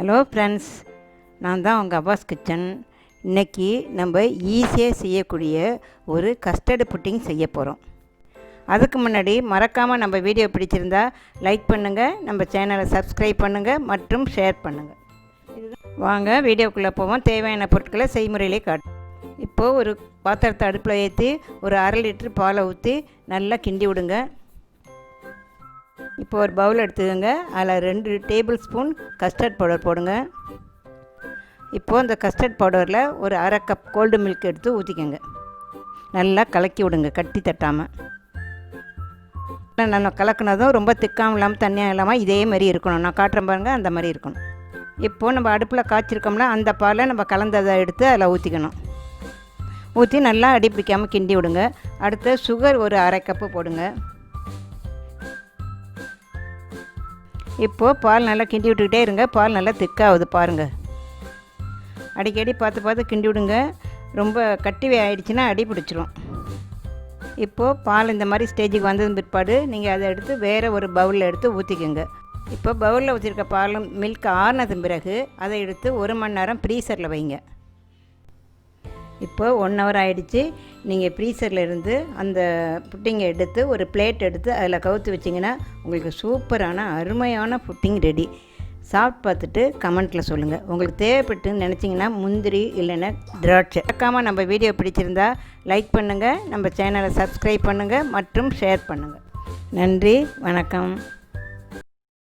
Hello friends, நான் தான் உங்கள் அவ்வாஸ் கிச்சன். இன்றைக்கி நம்ம ஈஸியாக செய்யக்கூடிய ஒரு கஸ்டர்டு புட்டிங் செய்ய போகிறோம். அதுக்கு முன்னாடி மறக்காமல் நம்ம வீடியோ பிடிச்சிருந்தா லைக் பண்ணுங்கள், நம்ம சேனலை சப்ஸ்கிரைப் பண்ணுங்கள் மற்றும் ஷேர் பண்ணுங்கள். வாங்க வீடியோக்குள்ளே போவோம். தேவையான பொருட்களை செய்முறையிலே காட்டு. இப்போது ஒரு பாத்திரத்தை அடுப்பில் ஏற்றி ஒரு 1/2 லிட்டர் பாலை ஊற்றி நல்லா கிண்டி விடுங்க. இப்போ ஒரு பவுல் எடுத்துக்கோங்க. அதில் 2 டேபிள் ஸ்பூன் கஸ்டர்ட் பவுடர் போடுங்க. இப்போது இந்த கஸ்டர்ட் பவுடரில் ஒரு 1/2 கப் கோல்டு மில்க் எடுத்து ஊற்றிக்கோங்க. நல்லா கலக்கி விடுங்க, கட்டி தட்டாமல். நல்லா கலக்குனதும் ரொம்ப திக்காமல் இல்லாமல் தண்ணியாக இல்லாமல் இதே மாதிரி இருக்கணும். நான் காட்டுறேன் பாருங்கள், அந்த மாதிரி இருக்கணும். இப்போது நம்ம அடுப்பில் காய்ச்சிருக்கோம்ல, அந்த பாலை நம்ம கலந்ததை எடுத்து அதில் ஊற்றிக்கணும். ஊற்றி நல்லா அடி பிடிக்காமல் கிண்டி விடுங்க. அடுத்து சுகர் ஒரு 1/2 கப்பு போடுங்க. இப்போது பால் நல்லா கிண்டி விட்டுக்கிட்டே இருங்க. பால் நல்லா திக்காகுது பாருங்கள். அடிக்கடி பார்த்து கிண்டி விடுங்க. ரொம்ப கட்டி ஆகிடுச்சின்னா அடி பிடிச்சிரும். இப்போது பால் இந்த மாதிரி ஸ்டேஜுக்கு வந்தது பிற்பாடு நீங்கள் அதை எடுத்து வேறு ஒரு பவுலில் எடுத்து ஊற்றிக்கோங்க. இப்போ பவுலில் ஊற்றிருக்க பால் மில்க் ஆறினது பிறகு அதை எடுத்து 1 மணி நேரம் ஃப்ரீசரில் வைங்க. இப்போ 1 ஹவர் ஆகிடுச்சு. நீங்கள் ஃப்ரீசரில் இருந்து அந்த புட்டிங்கை எடுத்து ஒரு பிளேட் எடுத்து அதில் கவுத்து வச்சிங்கன்னா உங்களுக்கு சூப்பரான அருமையான புட்டிங் ரெடி. சாப்பிட்டு பார்த்துட்டு கமெண்ட்டில் சொல்லுங்கள். உங்களுக்கு தேவைப்பட்டுன்னு நினச்சிங்கன்னா முந்திரி இல்லைன்னா திராட்சை. மறக்காமல் நம்ம வீடியோ பிடிச்சிருந்தா லைக் பண்ணுங்கள், நம்ம சேனலை சப்ஸ்கிரைப் பண்ணுங்கள் மற்றும் ஷேர் பண்ணுங்கள். நன்றி, வணக்கம்.